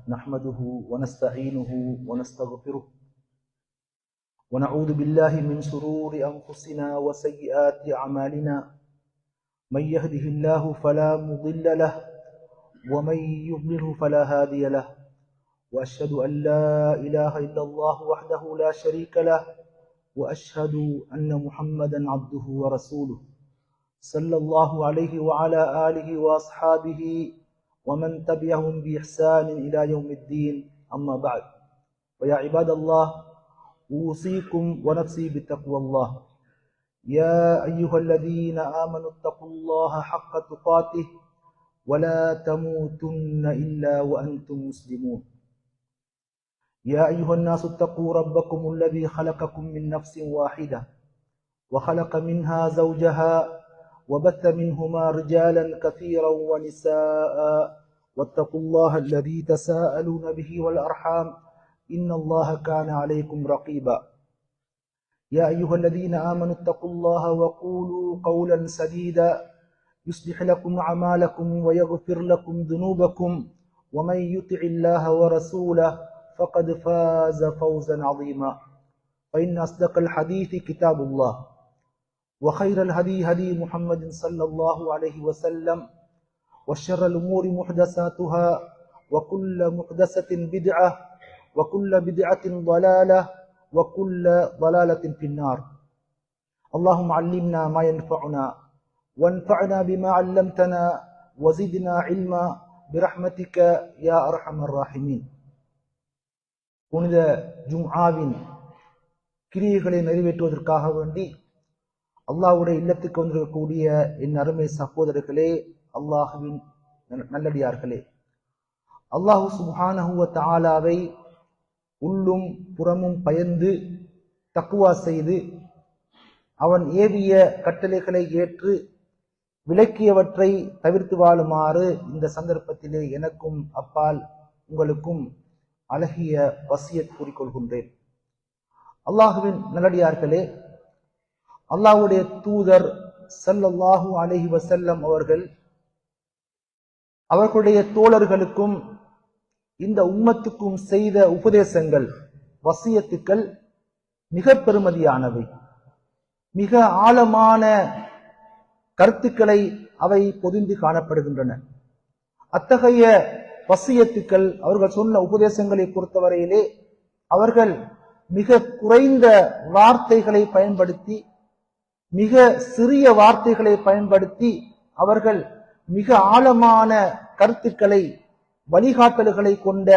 نحمده ونستعينه ونستغفره ونعوذ بالله من شرور أنفسنا وسيئات أعمالنا من يهده الله فلا مضل له ومن يضلله فلا هادي له وأشهد أن لا إله إلا الله وحده لا شريك له وأشهد أن محمدا عبده ورسوله صلى الله عليه وعلى آله وأصحابه ومن تبعهم بإحسان إلى يوم الدين أما بعد ويا عباد الله أوصيكم ونفسي بتقوى الله يا أيها الذين آمنوا اتقوا الله حق تقاته ولا تموتن إلا وأنتم مسلمون يا أيها الناس اتقوا ربكم الذي خلقكم من نفس واحدة وخلق منها زوجها وبث منهما رجالا كثيرا ونساء واتقوا الله الذي تساءلون به والأرحام إن الله كان عليكم رقيبا يا أيها الذين آمنوا اتقوا الله وقولوا قولا سديدا يصلح لكم أعمالكم ويغفر لكم ذنوبكم ومن يطع الله ورسوله فقد فاز فوزا عظيما فإن أصدق الحديث كتاب الله وخير الهدي هدي محمد صلى الله عليه وسلم وشر الأمور محدثاتها وكل محدثة بدعة وكل بدعة ضلالة وكل ضلالة في النار اللهم علمنا ما ينفعنا وانفعنا بما علمتنا وزدنا علما برحمتك يا أرحم الراحمين. புனித ஜும்ஆவின் கிரியைகளை நிறைவேற்றுவதற்காக வேண்டி அல்லாஹ்வுடைய இல்லத்துக்கு வந்திருக்கக்கூடிய என் அருமை சகோதரர்களே, அல்லாஹுவின் நல்லடியார்களே, அல்லாஹு சுப்ஹானஹு வ தஆலாவை உள்ளும் புறமும் பயந்து தக்வா செய்து அவன் ஏவிய கட்டளைகளை ஏற்று விலக்கியவற்றை தவிர்த்து வாழுமாறு இந்த சந்தர்ப்பத்திலே எனக்கும் அப்பால் உங்களுக்கும் அழகிய வசியத் கூறிக்கொள்கின்றேன். அல்லாஹுவின் நல்லடியார்களே, அல்லாஹ்வுடைய தூதர் ஸல்லல்லாஹு அலைஹி வஸல்லம் அவர்களுடைய தோழர்களுக்கும் இந்த உம்மத்துக்கும் செய்த உபதேசங்கள், வசியத்துக்கள் மிக பெருமதியானவை, மிக ஆழமான கருத்துக்களை அவை பொதிந்து காணப்படுகின்றன. அத்தகைய வசியத்துக்கள், அவர்கள் சொன்ன உபதேசங்களை பொறுத்தவரையிலே அவர்கள் மிக குறைந்த வார்த்தைகளை பயன்படுத்தி, மிக சிறிய வார்த்தைகளை பயன்படுத்தி அவர்கள் மிக ஆழமான கருத்துக்களை, வழிகாட்டல்களை கொண்ட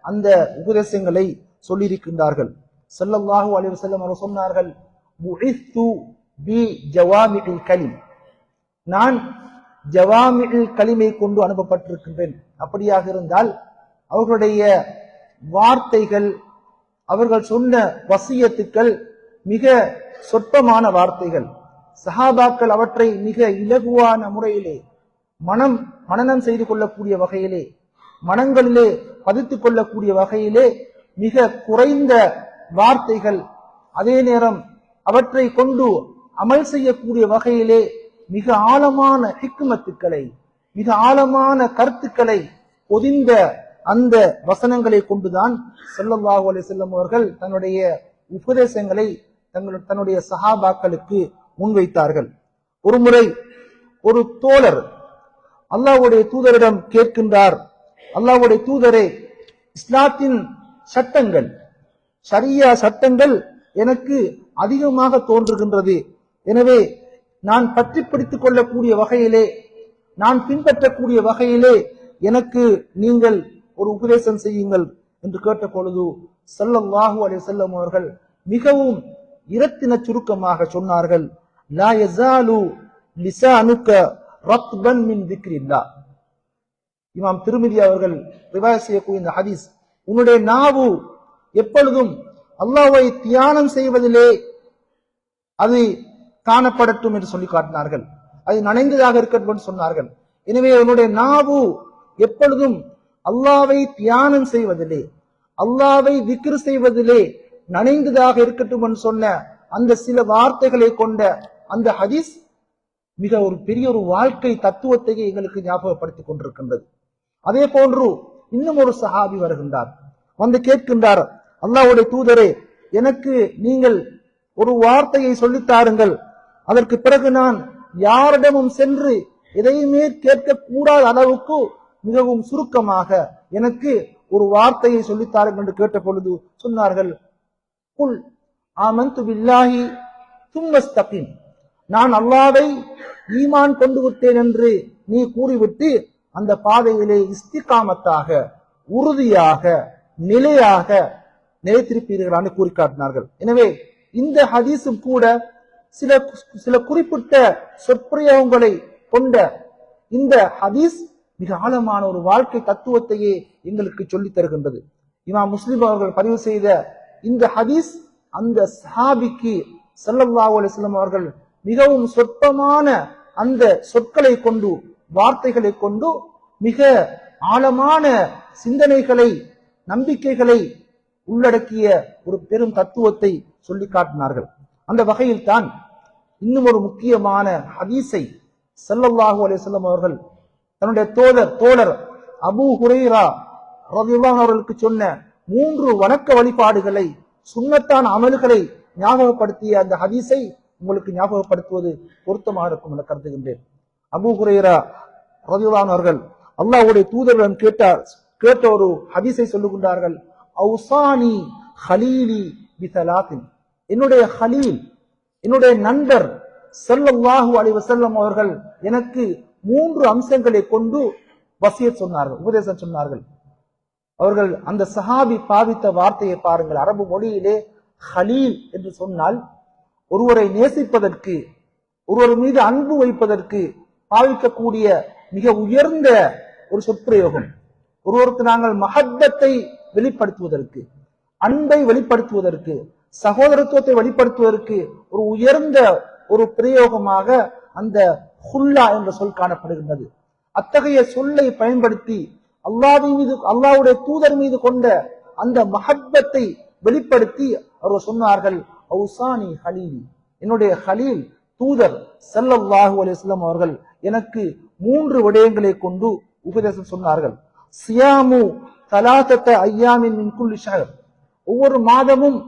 அந்த உபதேசங்களை சொல்லியிருக்கின்றார்கள். ஸல்லல்லாஹு அலைஹி வஸல்லம் அவர்கள் சொன்னார்கள், புஇஸ்து பி ஜவாமிஇல் கலிம், நான் ஜவாமிஇல் கலிமை கொண்டு அனுப்பப்பட்டிருக்கின்றேன். அப்படியாக இருந்தால் அவர்களுடைய வார்த்தைகள், அவர்கள் சொன்ன வசியத்துக்கள் மிக சொற்பமான வார்த்தைகள். சஹாபாக்கள் அவற்றை மிக இலகுவான முறையிலே மனனம் செய்து கொள்ளக்கூடிய வகையிலே, மனங்களிலே பதித்துக் கொள்ளக்கூடிய வகையிலே மிக குறைந்த வார்த்தைகள், அதே நேரம் அவற்றை கொண்டு அமல் செய்யக்கூடிய வகையிலே மிக ஆழமான ஹிக்மத்துக்களை, மிக ஆழமான கருத்துக்களை பொதிந்த அந்த வசனங்களை கொண்டுதான் ஸல்லல்லாஹு அலைஹி வஸல்லம் அவர்கள் தன்னுடைய உபதேசங்களை தன்னுடைய சஹாபாக்களுக்கு முன்வைத்தார்கள். ஒருமுறை ஒரு தோழர் அல்லாஹ்வுடைய தூதரிடம் கேட்கின்றார், அல்லாஹ்வுடைய தூதரே, இஸ்லாத்தின் சட்டங்கள், ஷரியா சட்டங்கள் எனக்கு அதிகமாக தோன்றுகின்றது. எனவே நான் பற்றி பிடித்துக் கொள்ளக்கூடிய வகையிலே, நான் பின்பற்றக்கூடிய வகையிலே எனக்கு நீங்கள் ஒரு உபதேசம் செய்யுங்கள் என்று கேட்ட பொழுது ஸல்லல்லாஹு அலைஹி வஸல்லம் அவர்கள் மிகவும் இரத்தின சுருக்கமாக சொன்னார்கள், லா யஸாலு லிசானுக ரத்பன் மின் திக்ரில்லாஹ். இமாம் திருமிதி அவர்கள் ரிவாயத் செய்யக்கூடிய இந்த ஹதீஸ், உன்னுடைய நாவு எப்பொழுதும் அல்லாஹ்வை தியானம் செய்வதிலே அது காணப்படட்டும் என்று சொல்லி காட்டினார்கள். அது நனைந்ததாக இருக்கட்டும் என்று சொன்னார்கள். எனவே உன்னுடைய நாவு எப்பொழுதும் அல்லாஹ்வை தியானம் செய்வதிலே, அல்லாஹ்வை திக்ர் செய்வதிலே நனைந்ததாக இருக்கட்டும் என்று சொன்ன அந்த சில வார்த்தைகளை கொண்ட அந்த ஹதீஸ் மிக ஒரு பெரிய ஒரு வாழ்க்கை தத்துவத்தை எங்களுக்கு ஞாபகப்படுத்திக் கொண்டிருக்கின்றது. அதே போன்று இன்னும் ஒரு சஹாபி வருகின்றார், வந்து கேட்கின்றார், அல்லாஹ்வுடைய தூதரே, எனக்கு நீங்கள் ஒரு வார்த்தையை சொல்லித்தாருங்கள், அதற்கு பிறகு நான் யாரிடமும் சென்று எதையுமே கேட்க கூடாத அளவுக்கு மிகவும் சுருக்கமாக எனக்கு ஒரு வார்த்தையை சொல்லித்தாருங்கள் என்று கேட்ட பொழுது சொன்னார்கள், குல் ஆமன்து பில்லாஹி சும்மஸ்தகிம், நான் அல்லாஹ்வை ஈமான் கொண்டு விட்டேன் என்று நீ கூறிவிட்டு அந்த பாதையிலே இஸ்திகாமத்தாக உறுதியாக நிலையாக நிலைத்திருப்பீர்கள் கூறி காட்டினார்கள். எனவே இந்த ஹதீஸும் கூட சில குறிப்பிட்ட சொற்பிரயோகங்களை கொண்ட இந்த ஹதீஸ் மிக ஆழமான ஒரு வாழ்க்கை தத்துவத்தையே எங்களுக்கு சொல்லித் தருகின்றது. இமாம் முஸ்லிம் அவர்கள் பதிவு செய்த இந்த ஹதீஸ் அந்த சஹாபிக்கு ஸல்லல்லாஹு அலைஹி வஸல்லம் அவர்கள் மிகவும் சொற்பமான அந்த சொற்களை கொண்டு வார்த்தைகளை கொண்டு மிக ஆழமான சிந்தனைகளை நம்பிக்கைகளை உள்ளடக்கிய ஒரு பெரும் தத்துவத்தை சொல்லி காட்டினார்கள். அந்த வகையில் தான் இன்னும் ஒரு முக்கியமான ஹதீஸை ஸல்லல்லாஹு அலைஹி வஸல்லம் அவர்கள் தன்னுடைய தோழர் அபூ ஹுரைரா ரலியல்லாஹு அன்ஹு அவர்களுக்கு சொன்ன 3 வணக்க வழிபாடுகளை சுன்னத்தான அமல்களை ஞாபகப்படுத்திய அந்த ஹதீஸை உங்களுக்கு ஞாபகப்படுத்துவது பொருத்தமாக இருக்கும் என கருதுகின்றேன். அபூ ஹுரைரா ரலியல்லாஹு அன்ஹு அவர்கள் அல்லாஹ்வுடைய தூதரிடம் கேட்ட ஒரு ஹதீஸை சொல்லுகின்றார்கள், அவுசானி ஹலீலி பிஸலாத்தின், என்னுடைய ஹலீல் என்னுடைய நண்பர் ஸல்லல்லாஹு அலைஹி வஸல்லம் அவர்கள் எனக்கு 3 அம்சங்களை கொண்டு வசியத் சொன்னார்கள், உபதேசம் சொன்னார்கள். அவர்கள் அந்த சஹாபி பாவித்த வார்த்தையை பாருங்கள். அரபு மொழியிலே ஹலீல் என்று சொன்னால் ஒருவரை நேசிப்பதற்கு, ஒருவர் மீது அன்பு வைப்பதற்கு பாவிக்கக்கூடிய மிக உயர்ந்த ஒரு சொற்பிரயோகம். ஒருவருக்கு நாங்கள் மஹப்பத்தை வெளிப்படுத்துவதற்கு, அன்பை வெளிப்படுத்துவதற்கு, சகோதரத்துவத்தை வெளிப்படுத்துவதற்கு ஒரு உயர்ந்த ஒரு பிரயோகமாக அந்த ஹுல்லா என்ற சொல் காணப்படுகின்றது. அத்தகைய சொல்லை பயன்படுத்தி அல்லாஹ்வுடைய தூதர் மீது கொண்ட அந்த மஹப்பத்தை வெளிப்படுத்தி அவர்கள் சொன்னார்கள், அவுசானி ஹலீலி, என்னுடைய ஹலீல் தூதர் ஸல்லல்லாஹு அலைஹி வஸல்லம் அவர்கள் எனக்கு 3 விடயங்களை கொண்டு உபதேசம் சொன்னார்கள். சியாமு ஸலாஸத அய்யாமின் மின் குல்லி ஷஹர், ஒவ்வொரு மாதமும்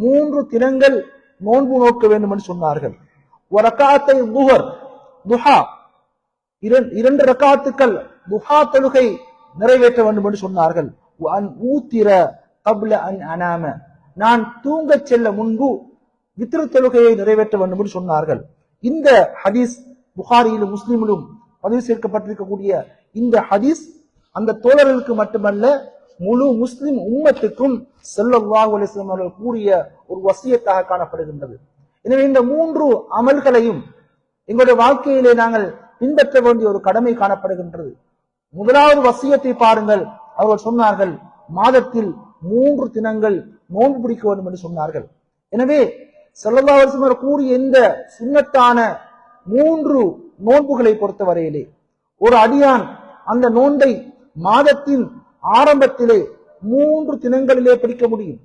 3 தினங்கள் நோன்பு நோக்க வேண்டும் என்று சொன்னார்கள். வரகாத்தை லுஹர், துஹா 2 ரக்காத்துக்கள் துஹா தொழுகை நிறைவேற்ற வேண்டும் என்று சொன்னார்கள். அன் ஊத்திர கப்ல அன் அனாம, நான் தூங்க செல்ல முன்பு வித்ரு தொழுகையை நிறைவேற்ற வேண்டும் என்று சொன்னார்கள். இந்த ஹதீஸ் புகாரியிலும் முஸ்லிமிலும் பதிவு சேர்க்கப்பட்டிருக்கக்கூடிய இந்த ஹதீஸ் அந்த தோழர்களுக்கு மட்டுமல்ல முழு முஸ்லிம் உம்மத்துக்கும் ஸல்லல்லாஹு அலைஹி வஸல்லம் அவர்கள் கூறிய ஒரு வசியத்தாக காணப்படுகின்றது. எனவே இந்த 3 அமல்களையும் எங்களுடைய வாழ்க்கையிலே நாங்கள் பின்பற்ற வேண்டிய ஒரு கடமை காணப்படுகின்றது. முதலாவது வசியத்தை பாருங்கள். அவர்கள் சொன்னார்கள், மாதத்தில் 3 தினங்கள் நோன்பு பிடிக்க வேண்டும் என்று சொன்னார்கள். எனவே ஸல்லல்லாஹு அலைஹி வஸல்லம் கூறிய இந்த சுன்னத்தான 3 நோன்புகளை பொறுத்தவரையிலே ஒரு அடியான் அந்த நோன்பை மாதத்தின் ஆரம்பத்திலே 3 தினங்களிலே பிடிக்க முடியும்,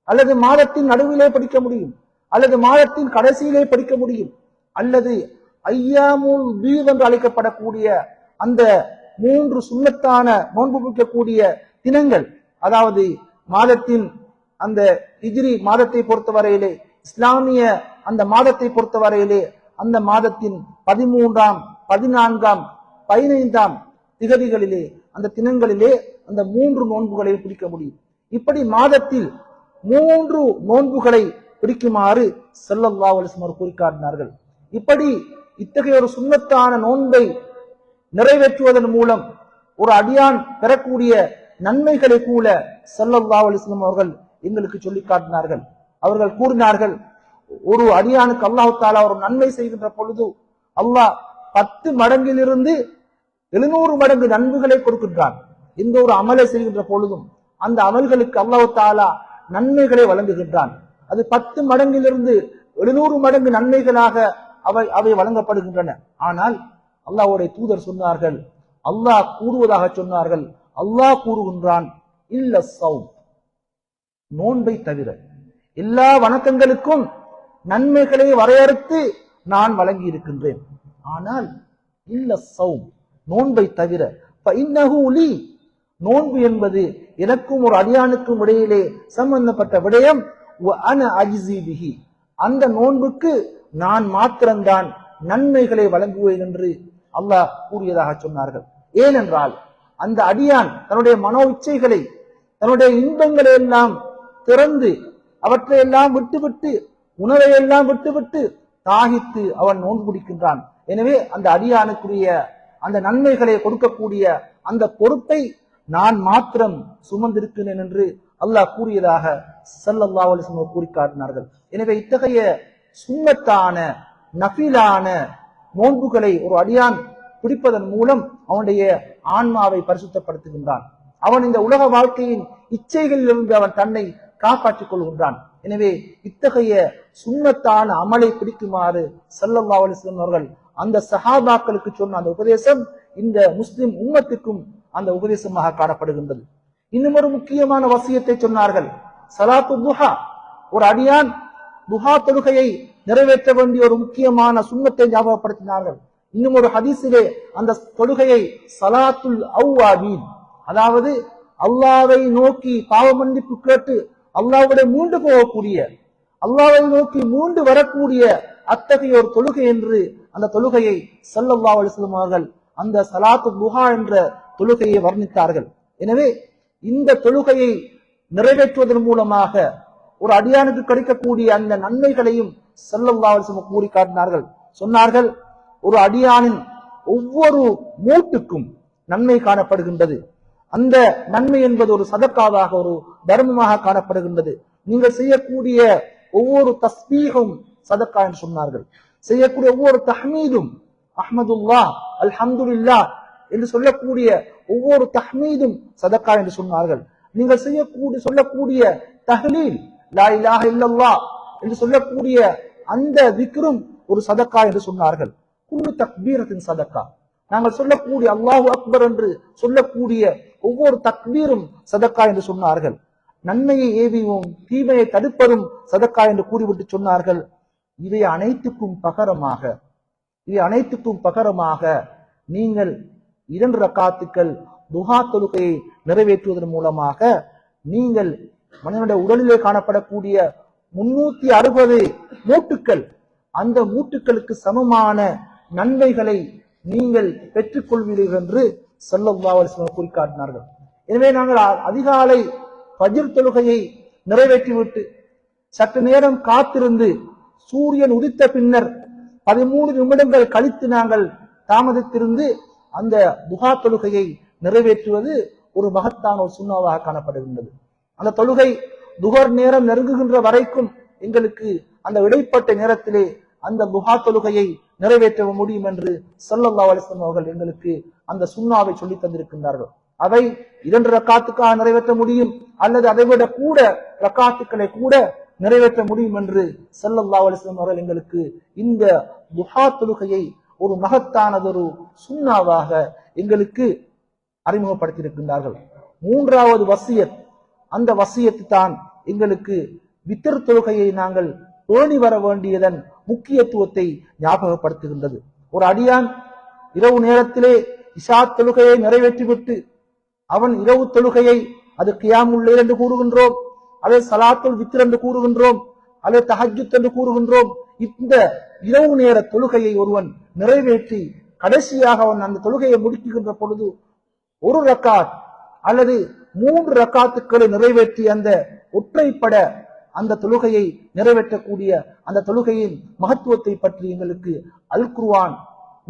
அல்லது மாதத்தின் நடுவிலே பிடிக்க முடியும், அல்லது மாதத்தின் கடைசியிலே பிடிக்க முடியும், அல்லது ஐயாமுல் பீத் என்று அழைக்கப்படக்கூடிய அந்த 3 சுன்னத்தான நோன்பு பிடிக்கக்கூடிய தினங்கள், அதாவது மாதத்தின் அந்த ஹிஜ்ரி மாதத்தை பொறுத்தவரையிலே, இஸ்லாமிய அந்த மாதத்தை பொறுத்தவரையிலே அந்த மாதத்தின் 13ஆம் 14ஆம் 15ஆம் திகதிகளிலே அந்த தினங்களிலே அந்த 3 நோன்புகளை பிடிக்க முடியும். இப்படி மாதத்தில் 3 நோன்புகளை பிடிக்குமாறு ஸல்லல்லாஹு அலைஹி வஸல்லம் கூறி காட்டினார்கள். இப்படி இத்தகைய ஒரு சுன்னத்தான நோன்பை நிறைவேற்றுவதன் மூலம் ஒரு அடியான் பெறக்கூடிய நன்மைகளை கூட ஸல்லல்லாஹு அலைஹி வஸல்லம் அவர்கள் எங்களுக்கு சொல்லி காட்டினார்கள். அவர்கள் கூறினார்கள், ஒரு அடியானுக்கு அல்லாஹ் தஆலா ஒரு நன்மை செய்கின்ற பொழுது அல்லாஹ் 10 மடங்கிலிருந்து 700 மடங்கு நன்மைகளை கொடுக்கின்றான். எந்த ஒரு அமலை செய்கின்ற பொழுதும் அந்த அமல்களுக்கு அல்லாஹ் தஆலா நன்மைகளை வழங்குகின்றான். அது 10 மடங்கிலிருந்து 700 மடங்கு நன்மைகளாக அவை வழங்கப்படுகின்றன. ஆனால் அல்லாஹ்வுடைய தூதர் சொன்னார்கள், அல்லாஹ் கூறுவதாக சொன்னார்கள், அல்லாஹ் கூறுகின்றான், இல்ல ஸௌம், நோன்பை தவிர எல்லா வணக்கங்களுக்கும் நன்மைகளை வரையறுத்து நான் வழங்கி இருக்கின்றேன். ஆனால் இல்ல ஸௌம், நோன்பை தவிர, ஃபஇன்னஹு லீ, நோன்பு என்பது எனக்கும் ஒரு அடியானுக்கும் இடையிலே சம்பந்தப்பட்ட விடயம். அந்த நோன்புக்கு நான் மாத்திரம்தான் நன்மைகளை வழங்குவேன் என்று அல்லாஹ் கூறியதாக சொன்னார்கள். ஏனென்றால் அந்த அடியான் தன்னுடைய மனோ இச்சைகளை, தன்னுடைய இன்பங்களை எல்லாம் திறந்து அவற்றையெல்லாம் விட்டுவிட்டு, உணவையெல்லாம் விட்டுவிட்டு தாகித்து அவன் நோன்பு பிடிக்கின்றான். எனவே அந்த அடியானுக்குரிய அந்த நன்மைகளை கொடுக்கக்கூடிய அந்த பொறுப்பை நான் மாத்திரம் சுமந்திருக்கிறேன் என்று அல்லாஹ் கூறியதாக ஸல்லல்லாஹு அலைஹி வஸல்லம் கூறி காட்டினார்கள். எனவே இத்தகைய சுன்னத்தான நஃபிலான நோன்புகளை ஒரு அடியான் பிடிப்பதன் மூலம் அவனுடைய ஆன்மாவை பரிசுத்தப்படுத்துகின்றான். அவன் இந்த உலக வாழ்க்கையின் இச்சைகளிலிருந்து அவன் தன்னை காப்பாற்றிக் கொள்கின்றான். எனவே இத்தகைய சுன்னத்தான அமலை பிடிக்குமாறு ஸல்லல்லாஹு அலைஹி வஸல்லம் அவர்கள் அந்த சஹாபாக்களுக்கு சொன்ன அந்த உபதேசம் இந்த முஸ்லிம் உம்மத்துக்கும் அந்த உபதேசமாக காணப்படுகின்றது. இன்னும் ஒரு முக்கியமான வசியத்தை சொன்னார்கள், ஸலாத்து துஹா. ஒரு அடியான் துஹா தொழுகையை நிறைவேற்ற வேண்டிய ஒரு முக்கியமான சுன்னத்தை ஞாபகப்படுத்தினார்கள். இன்னும் ஒரு ஹதீஸிலே அந்த தொழுகையை ஸலாத்துல் அவ்வாபீன், அதாவது அல்லாஹ்வை நோக்கி பாவ மன்னிப்பு கேட்டு அல்லாஹ்வுடைய மூண்டு போகக்கூடிய, அல்லாஹ்வை நோக்கி மூண்டு வரக்கூடிய அத்தகைய ஒரு தொழுகை என்று அந்த தொழுகையை ஸல்லல்லாஹு அலைஹி வஸல்லம் அவர்கள் அந்த ஸலாத்து துஹா என்ற தொழுகையை வர்ணித்தார்கள். எனவே இந்த தொழுகையை நிறைவேற்றுவதன் மூலமாக ஒரு அடியானுக்கு கிடைக்கக்கூடிய அந்த நன்மைகளையும் ஸல்லல்லாஹு அலைஹி வஸல்லம் கூறி காட்டினார்கள். சொன்னார்கள், ஒரு அடியானின் ஒவ்வொரு மூட்டுக்கும் நன்மை காணப்படுகின்றது. அந்த நன்மை என்பது ஒரு சதக்காவாக, ஒரு தர்மமாக காணப்படுகின்றது. நீங்கள் செய்யக்கூடிய ஒவ்வொரு தஸ்பீஹும் சதக்கா என்று சொன்னார்கள். செய்யக்கூடிய ஒவ்வொரு தஹ்மீதும், அஹ்மதுல்லாஹ், அல்ஹம்துலில்லாஹ் என்று சொல்லக்கூடிய ஒவ்வொரு தஹ்மீதும் சதக்கா என்று சொன்னார்கள். நீங்கள் சொல்லக்கூடிய தஹ்லீல், லா இலாஹ இல்லல்லாஹ் என்று சொல்லக்கூடிய அந்த திக்ரும் ஒரு சதக்கா என்று சொன்னார்கள். குல்லு தக்பீரத்தின் சதக்கா, நாங்கள் சொல்லக்கூடிய அல்லாஹு அக்பர் என்று சொல்லக்கூடிய ஒவ்வொரு தக்பீரும் சதக்கா என்று சொன்னார்கள். நன்மையை ஏவியும் தீமையை தடுப்பதும் சதக்கா என்று கூறிவிட்டு சொன்னார்கள், இவை அனைத்துக்கும் பகரமாக நீங்கள் 2 ரக்காத்துக்கள் துஹா தொழுகையை நிறைவேற்றுவதன் மூலமாக நீங்கள் மனிதனுடைய உடலிலே காணப்படக்கூடிய 360 மூட்டுக்கள், அந்த மூட்டுக்களுக்கு சமமான நன்மைகளை நீங்கள் பெற்றுக் கொள்வீர்கள் என்று ஸல்லல்லாஹு அலைஹி வஸல்லம் கூறி காட்டினார்கள். எனவே நாங்கள் அதிகாலை ஃபஜ்ர் தொழுகையை நிறைவேற்றிவிட்டு சற்று நேரம் காத்திருந்து சூரியன் உதித்த பின்னர் 13 நிமிடங்கள் கழித்து நாங்கள் தாமதித்திருந்து அந்த துஹா தொழுகையை நிறைவேற்றுவது ஒரு மகத்தான ஒரு சுன்னாவாக காணப்படுகின்றது. அந்த தொழுகை துஹர் நேரம் நெருங்குகின்ற வரைக்கும் எங்களுக்கு அந்த இடைப்பட்ட நேரத்திலே அந்த துஹா தொழுகையை நிறைவேற்ற முடியும் என்று ஸல்லல்லாஹு அலைஹி வஸல்லம் அவர்கள் எங்களுக்கு அந்த சுன்னாவை சொல்லி தந்திருக்கின்றார்கள். அவை 2 ரக்காத்துக்காக நிறைவேற்ற முடியும், அல்லது அதைவிட கூட ரக்காத்துக்களை கூட நிறைவேற்ற முடியும் என்று ஸல்லல்லாஹு அலைஹி வஸல்லம் அவர்கள் எங்களுக்கு இந்த துஹா தொழுகையை ஒரு மகத்தானதொரு சுன்னாவாக எங்களுக்கு அறிமுகப்படுத்தியிருக்கின்றார்கள். 3வது வசியத், அந்த வசியத்து தான் எங்களுக்கு வித்ர் தொழுகையை நாங்கள் பேணி வர வேண்டியதன் முக்கியத்துவத்தை ஞாபகப்படுத்துகின்றது. ஒரு அடியான் இரவு நேரத்திலே இஷா தொழுகையை நிறைவேற்றிவிட்டு அவன் இரவு தொழுகையை, அது கியாமுல் லைல் என்று கூறுகின்றோம், அல்லது ஸலாத்துல் வித்ர் என்று கூறுகின்றோம், அல்லது தஹஜ்ஜுத் என்று கூறுகின்றோம். இந்த இரவு நேர தொழுகையை ஒருவன் நிறைவேற்றி கடைசியாக அவன் அந்த தொழுகையை முடிக்கின்ற பொழுது 1 ரக்காத் அல்லது 3 ரக்காத்துக்களை நிறைவேற்றி அந்த ஒற்றைப்பட அந்த தொழுகையை நிறைவேற்றக்கூடிய அந்த தொழுகையின் மகத்துவத்தை பற்றி எங்களுக்கு அல் குர்ஆன்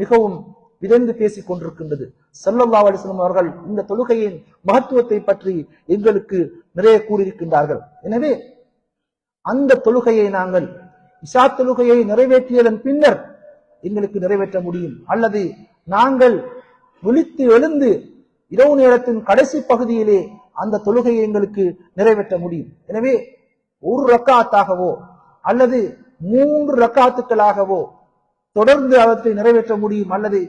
மிகவும் விரைந்து பேசிக் கொண்டிருக்கின்றது. ஸல்லல்லாஹு அலைஹி வஸல்லம் அவர்கள் இந்த தொழுகையின் மகத்துவத்தை பற்றி எங்களுக்கு நிறைய கூறியிருக்கின்றார்கள். எனவே அந்த தொழுகையை நாங்கள் இஷா தொழுகையை நிறைவேற்றியதன் பின்னர் எங்களுக்கு நிறைவேற்ற முடியும், அல்லது நாங்கள் விழித்து எழுந்து இரவு நேரத்தின் கடைசி பகுதியிலே அந்த தொழுகையை எங்களுக்கு நிறைவேற்ற முடியும். எனவே 1 ரக்காத்தாகவோ அல்லது 3 ரக்காத்துக்களாகவோ தொடர்ந்து அவற்றை நிறைவேற்ற முடியும், அல்லது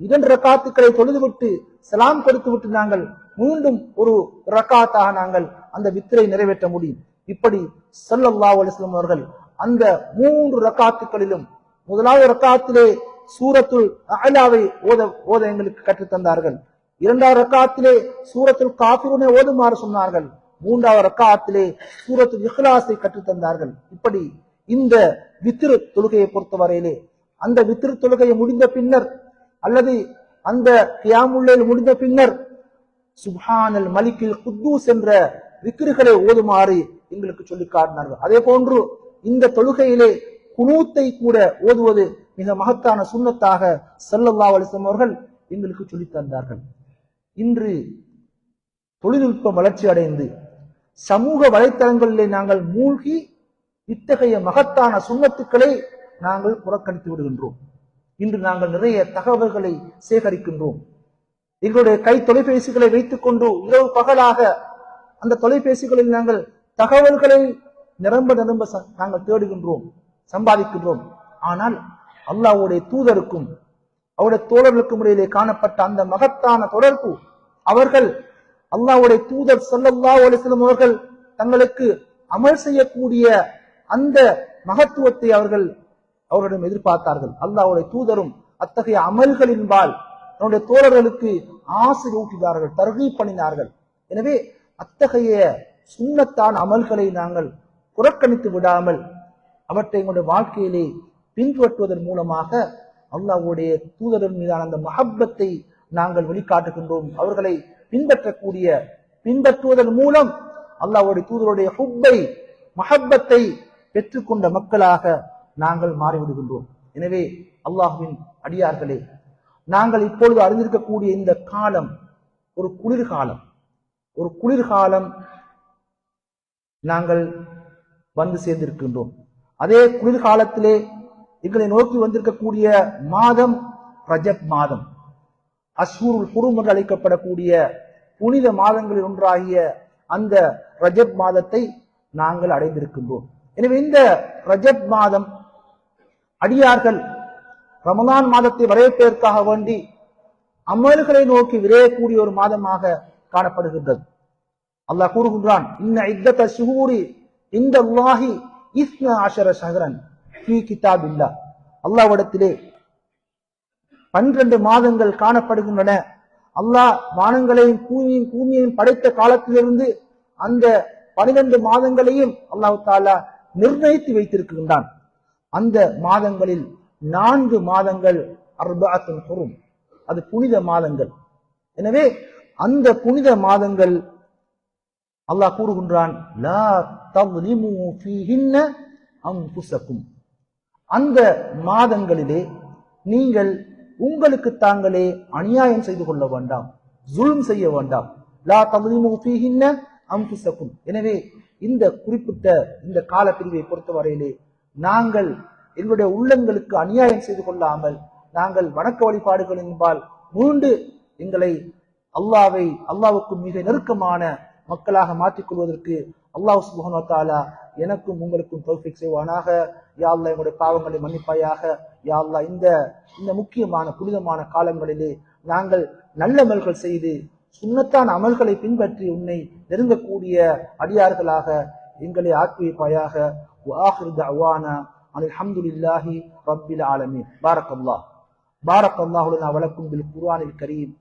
2 ரக்காத்துக்களை தொழுதுவிட்டு சலாம் கொடுத்துவிட்டு நாங்கள் மீண்டும் 1 ரக்காத்தாக நாங்கள் அந்த வித்ரை நிறைவேற்ற முடியும். இப்படி ஸல்லல்லாஹு அலைஹி வஸல்லம் அவர்கள் அந்த 3 ரக்காத்துக்களிலும் 1வது ரக்காத்திலே சூரத்துல் அலாவை ஓத எங்களுக்கு கற்றுத் தந்தார்கள். இரண்டாவது ரக்காத்திலே சூரத்துல் காஃபிரூனை ஓதுமாறு சொன்னார்கள். மூன்றாவது ரக்காத்திலே சூரத்துல் இஹ்லாஸை கற்றுத் தந்தார்கள். இப்படி இந்த வித்ர் தொழுகையை பொறுத்தவரையிலே அந்த வித்ர் தொழுகையை முடிந்த பின்னர் அல்லது அந்த கியாமுல் லைல் முடிந்த பின்னர் சுப்ஹானல் மலிக்கில் குத்தூஸ் என்ற விக்ருகளை ஓதுமாறு எங்களுக்கு சொல்லி காட்டினார்கள். அதே போன்று இந்த தொழுகையிலே குனூத்தை கூட ஓதுவது மிக மகத்தான சுன்னத்தாக ஸல்லல்லாஹு அலைஹி வஸல்லம் அவர்கள் எங்களுக்கு சொல்லி தந்தார்கள். இன்று தொழில்நுட்பம் வளர்ச்சி அடைந்து சமூக வலைத்தளங்களிலே நாங்கள் மூழ்கி இத்தகைய மகத்தான சுன்னத்துக்களை நாங்கள் புறக்கணித்து விடுகின்றோம். இன்று நாங்கள் நிறைய தகவல்களை சேகரிக்கின்றோம். எங்களுடைய கை தொலைபேசிகளை வைத்துக் கொண்டு இரவு பகலாக அந்த தொலைபேசிகளில் நாங்கள் தகவல்களை நிரம்ப நிரம்ப நாங்கள் தேடுகின்றோம், சம்பாதிக்கின்றோம். ஆனால் அல்லாஹ்வுடைய தூதருக்கும் அவருடைய தோழர்களுக்கும் இடையிலே காணப்பட்ட அந்த மகத்தான தொடர்பு, அவர்கள் அல்லாஹ்வுடைய தூதர் ஸல்லல்லாஹு அலைஹி வஸல்லம் அவர்கள் தங்களுக்கு அமல் செய்யக்கூடிய அந்த மகத்துவத்தை அவர்களிடம் எதிர்பார்த்தார்கள். அல்லாஹ்வுடைய தூதரும் அத்தகைய அமல்களின்பால் தன்னுடைய தோழர்களுக்கு ஆசை ஊட்டினார்கள், தர்கீப் பண்ணினார்கள். எனவே அத்தகைய சுன்னத்தான அமல்களை நாங்கள் புறக்கணித்து விடாமல் அவற்றை எங்களுடைய வாழ்க்கையிலே பின்பற்றுவதன் மூலமாக அல்லாஹ்வுடைய தூதரின் மீதான அந்த மஹப்பத்தை நாங்கள் வெளிக்காட்டுகின்றோம். அவர்களை பின்பற்றுவதன் மூலம் அல்லாஹ்வுடைய தூதருடைய ஹுப்பை மஹப்பத்தை பெற்றுக்கொண்ட மக்களாக நாங்கள் மாறிவிடுகின்றோம். எனவே அல்லாஹ்வின் அடியார்களே, நாங்கள் இப்பொழுது அறிந்திருக்கக்கூடிய இந்த காலம் ஒரு குளிர்காலம் நாங்கள் வந்து சேர்ந்திருக்கின்றோம். அதே குளிர்காலத்திலே எங்களை நோக்கி வந்திருக்கக்கூடிய மாதம் ரஜப் மாதம், அஷ்ஹுருல் ஹுரும் என்று அழைக்கப்படக்கூடிய புனித மாதங்களில் ஒன்றாகிய அந்த ரஜப் மாதத்தை நாங்கள் அடைந்திருக்கின்றோம். எனவே இந்த ரஜப் மாதம் அடியார்கள் ரமலான் மாதத்தை வரவேற்பதற்காக வேண்டி அமல்களை நோக்கி விரையக்கூடிய ஒரு மாதமாக காணப்படுகின்றது. அல்லாஹ் கூறுகின்றான், இன்ன இத்தத ஷுஹூரி இந்தல்லாஹி 12 ஷஹ்ரன் ஃபீ கிதாபில்லாஹ். அல்லாஹ்விடத்திலே 12 மாதங்கள் காணப்படுகின்றன. அல்லாஹ் வானங்களையும் பூமியையும் படைத்த காலத்திலிருந்து அந்த 12 மாதங்களையும் அல்லாஹ் தஆலா நிர்ணயித்து வைத்திருக்கின்றான். அந்த மாதங்களில் 4 மாதங்கள் அர்பஅத்துல் ஹுரும், அது புனித மாதங்கள். எனவே அந்த புனித மாதங்கள் அல்லாஹ் கூறுகின்றான், லா தظ்லிமூ ஃபீஹின்ன அன்ஃபுஸக்கும். அந்த மாதங்களிலே நீங்கள் உங்களுக்கு தாங்களே அநியாயம் செய்து கொள்ள வேண்டாம், ஜுல்ம் செய்ய வேண்டாம். லா தظ்லிமூ ஃபீஹின்ன அன்ஃபுஸக்கும். எனவே இந்த குறிப்பிட்ட இந்த காலப்பிரிவை பொறுத்தவரையிலே நாங்கள் எங்களுடைய உள்ளங்களுக்கு அநியாயம் செய்து கொள்ளாமல் நாங்கள் வணக்க வழிபாடுகளின்பால் மீண்டு எங்களை அல்லாஹ்வுக்கு மிக நெருக்கமான மக்களாக மாற்றிக்கொள்வதற்கு அல்லாஹ் சுப்ஹானஹு வ தஆலா எனக்கும் உங்களுக்கும் தௌஃபீக் செய்வானாக. யா அல்லாஹ், எங்களுடைய பாவங்களை மன்னிப்பாயாக. யா அல்லாஹ், இந்த முக்கியமான புனிதமான காலங்களிலே நாங்கள் நல்ல அமல்கள் செய்து சுன்னத்தான அமல்களை பின்பற்றி உன்னை நெருங்கக்கூடிய அடியார்களாக எங்களை ஆக்கி வைப்பாயாக. வஆகிரு தஅவானா அல்ஹம்துலில்லாஹி ரப்பில் ஆலமீன். பாரக்கல்லாஹு லனா வலக்கும் பில் குர்ஆனில் கரீம்.